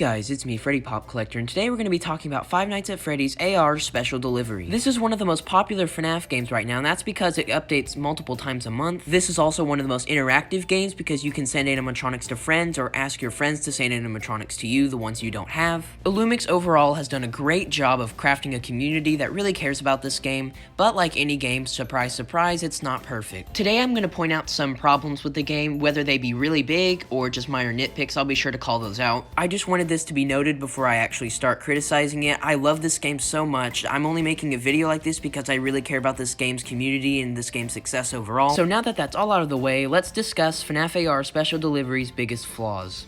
guys, it's me, Freddy Pop Collector, and today we're going to be talking about Five Nights at Freddy's AR Special Delivery. This is one of the most popular FNAF games right now, and that's because it updates multiple times a month. This is also one of the most interactive games because you can send animatronics to friends or ask your friends to send animatronics to you, the ones you don't have. Illumix overall has done a great job of crafting a community that really cares about this game, but like any game, surprise surprise, it's not perfect. Today I'm going to point out some problems with the game, whether they be really big or just minor nitpicks. I'll be sure to call those out. I just wanted this to be noted before I actually start criticizing it. I love this game so much. I'm only making a video like this because I really care about this game's community and this game's success overall. So now that that's all out of the way, let's discuss FNAF AR Special Delivery's biggest flaws.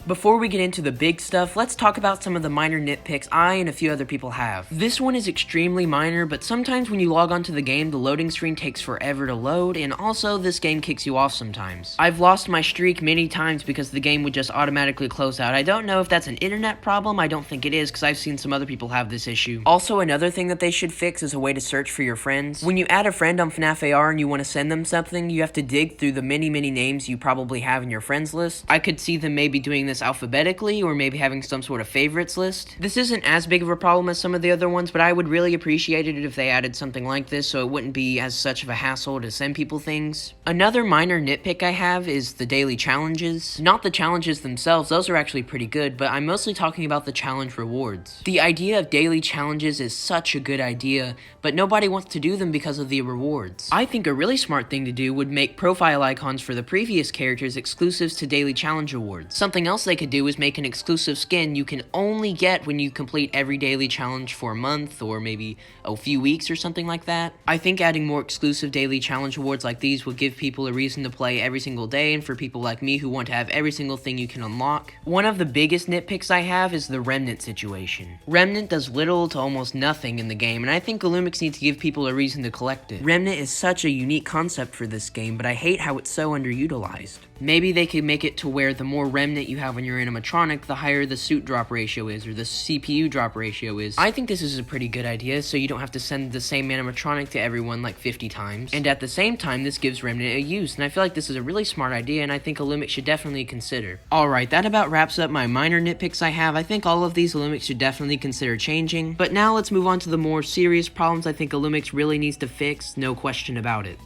Before we get into the big stuff, let's talk about some of the minor nitpicks I and a few other people have. This one is extremely minor, but sometimes when you log onto the game, the loading screen takes forever to load, and also this game kicks you off sometimes. I've lost my streak many times because the game would just automatically close out. I don't know if that's an internet problem, I don't think it is, because I've seen some other people have this issue. Also, another thing that they should fix is a way to search for your friends. When you add a friend on FNAF AR and you want to send them something, you have to dig through the many names you probably have in your friends list. I could see them maybe doing this alphabetically or maybe having some sort of favorites list. This isn't as big of a problem as some of the other ones, but I would really appreciate it if they added something like this so it wouldn't be as such of a hassle to send people things. Another minor nitpick I have is the daily challenges. Not the challenges themselves, those are actually pretty good, but I'm mostly talking about the challenge rewards. The idea of daily challenges is such a good idea, but nobody wants to do them because of the rewards. I think a really smart thing to do would make profile icons for the previous characters exclusives to daily challenge awards. Something else they could do is make an exclusive skin you can only get when you complete every daily challenge for a month or maybe a few weeks or something like that. I think adding more exclusive daily challenge awards like these will give people a reason to play every single day, and for people like me who want to have every single thing you can unlock. One of the biggest nitpicks I have is the Remnant situation. Remnant does little to almost nothing in the game, and I think Illumix needs to give people a reason to collect it. Remnant is such a unique concept for this game, but I hate how it's so underutilized. Maybe they could make it to where the more Remnant you have on your animatronic, the higher the suit drop ratio is, or the CPU drop ratio is. I think this is a pretty good idea, so you don't have to send the same animatronic to everyone like 50 times. And at the same time, this gives Remnant a use, and I feel like this is a really smart idea, and I think Illumix should definitely consider. Alright, that about wraps up my minor nitpicks I have. I think all of these Illumix should definitely consider changing. But now let's move on to the more serious problems I think Illumix really needs to fix, no question about it.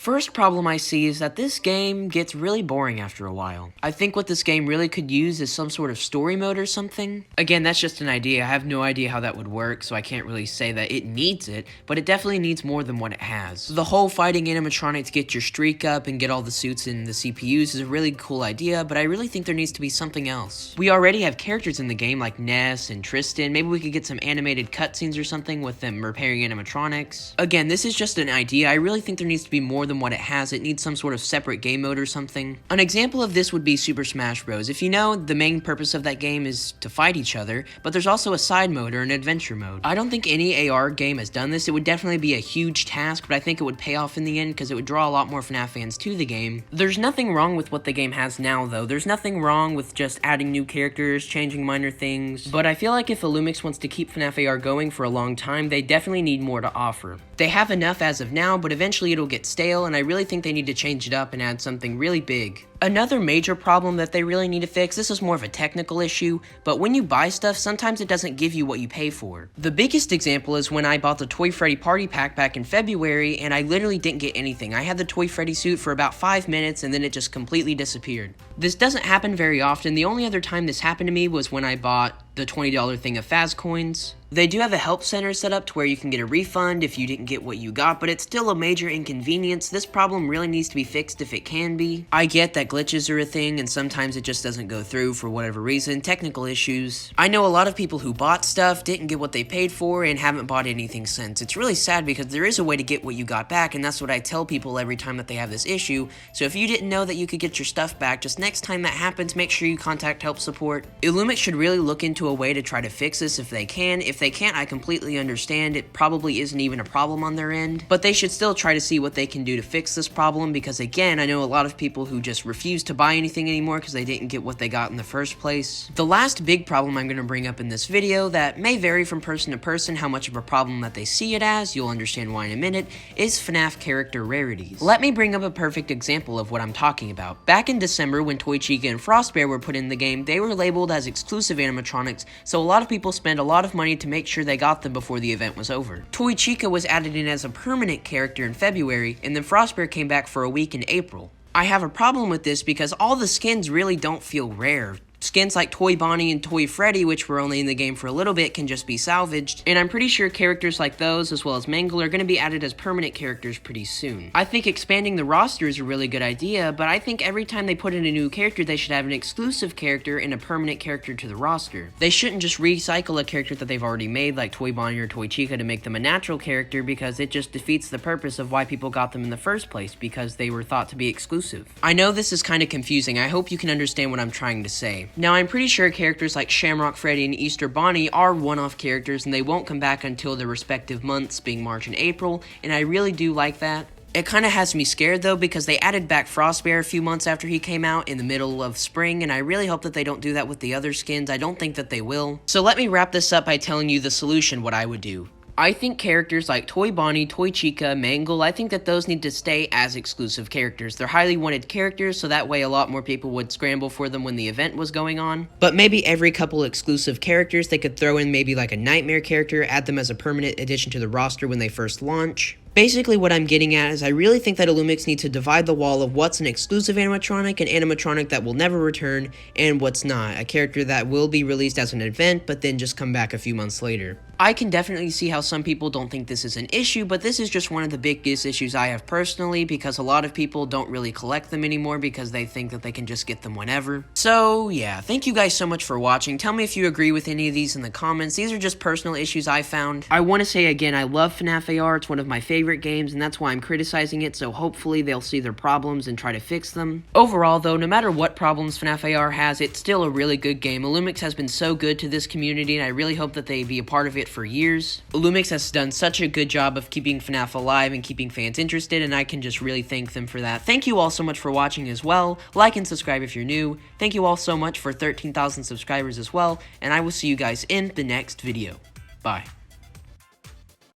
First problem I see is that this game gets really boring after a while. I think what this game really could use is some sort of story mode or something. Again, that's just an idea. I have no idea how that would work, so I can't really say that it needs it, but it definitely needs more than what it has. The whole fighting animatronic to get your streak up and get all the suits and the CPUs is a really cool idea, but I really think there needs to be something else. We already have characters in the game like Ness and Tristan. Maybe we could get some animated cutscenes or something with them repairing animatronics. Again, this is just an idea. I really think there needs to be more than what it has. It needs some sort of separate game mode or something. An example of this would be Super Smash Bros. If you know, the main purpose of that game is to fight each other, but there's also a side mode or an adventure mode. I don't think any AR game has done this. It would definitely be a huge task, but I think it would pay off in the end because it would draw a lot more FNAF fans to the game. There's nothing wrong with what the game has now though. There's nothing wrong with just adding new characters, changing minor things, but I feel like if Illumix wants to keep FNAF AR going for a long time, they definitely need more to offer. They have enough as of now, but eventually it'll get stale, and I really think they need to change it up and add something really big. Another major problem that they really need to fix, this is more of a technical issue, but when you buy stuff, sometimes it doesn't give you what you pay for. The biggest example is when I bought the Toy Freddy Party Pack back in February, and I literally didn't get anything. I had the Toy Freddy suit for about 5 minutes, and then it just completely disappeared. This doesn't happen very often. The only other time this happened to me was when I bought the $20 thing of Faz coins. They do have a help center set up to where you can get a refund if you didn't get what you got, but it's still a major inconvenience. This problem really needs to be fixed if it can be. I get that glitches are a thing and sometimes it just doesn't go through for whatever reason, technical issues. I know a lot of people who bought stuff, didn't get what they paid for, and haven't bought anything since. It's really sad because there is a way to get what you got back, and that's what I tell people every time that they have this issue. So if you didn't know that you could get your stuff back, just next time that happens, make sure you contact help support. Illumix should really look into a way to try to fix this if they can. If they can't, I completely understand. It probably isn't even a problem on their end, but they should still try to see what they can do to fix this problem because again, I know a lot of people who just refuse refuse to buy anything anymore because they didn't get what they got in the first place. The last big problem I'm going to bring up in this video that may vary from person to person how much of a problem that they see it as, you'll understand why in a minute, is FNAF character rarities. Let me bring up a perfect example of what I'm talking about. Back in December when Toy Chica and Frostbear were put in the game, they were labeled as exclusive animatronics, so a lot of people spent a lot of money to make sure they got them before the event was over. Toy Chica was added in as a permanent character in February, and then Frostbear came back for a week in April. I have a problem with this because all the skins really don't feel rare. Skins like Toy Bonnie and Toy Freddy, which were only in the game for a little bit, can just be salvaged, and I'm pretty sure characters like those, as well as Mangle, are going to be added as permanent characters pretty soon. I think expanding the roster is a really good idea, but I think every time they put in a new character, they should have an exclusive character and a permanent character to the roster. They shouldn't just recycle a character that they've already made, like Toy Bonnie or Toy Chica, to make them a natural character, because it just defeats the purpose of why people got them in the first place, because they were thought to be exclusive. I know this is kind of confusing. I hope you can understand what I'm trying to say. Now, I'm pretty sure characters like Shamrock Freddy and Easter Bonnie are one-off characters and they won't come back until their respective months, being March and April, and I really do like that. It kind of has me scared though, because they added back Frostbear a few months after he came out in the middle of spring, and I really hope that they don't do that with the other skins. I don't think that they will. So let me wrap this up by telling you the solution, what I would do. I think characters like Toy Bonnie, Toy Chica, Mangle, I think that those need to stay as exclusive characters. They're highly wanted characters, so that way a lot more people would scramble for them when the event was going on. But maybe every couple exclusive characters, they could throw in maybe like a Nightmare character, add them as a permanent addition to the roster when they first launch. Basically what I'm getting at is I really think that Illumix needs to divide the wall of what's an exclusive animatronic, an animatronic that will never return, and what's not, a character that will be released as an event but then just come back a few months later. I can definitely see how some people don't think this is an issue, but this is just one of the biggest issues I have personally, because a lot of people don't really collect them anymore because they think that they can just get them whenever. So yeah, thank you guys so much for watching. Tell me if you agree with any of these in the comments. These are just personal issues I found. I want to say again, I love FNAF AR. It's one of my favorite games, and that's why I'm criticizing it, so hopefully they'll see their problems and try to fix them. Overall though, no matter what problems FNAF AR has, it's still a really good game. Illumix has been so good to this community, and I really hope that they be a part of it for years. Illumix has done such a good job of keeping FNAF alive and keeping fans interested, and I can just really thank them for that. Thank you all so much for watching as well. Like and subscribe if you're new. Thank you all so much for 13,000 subscribers as well, and I will see you guys in the next video. Bye.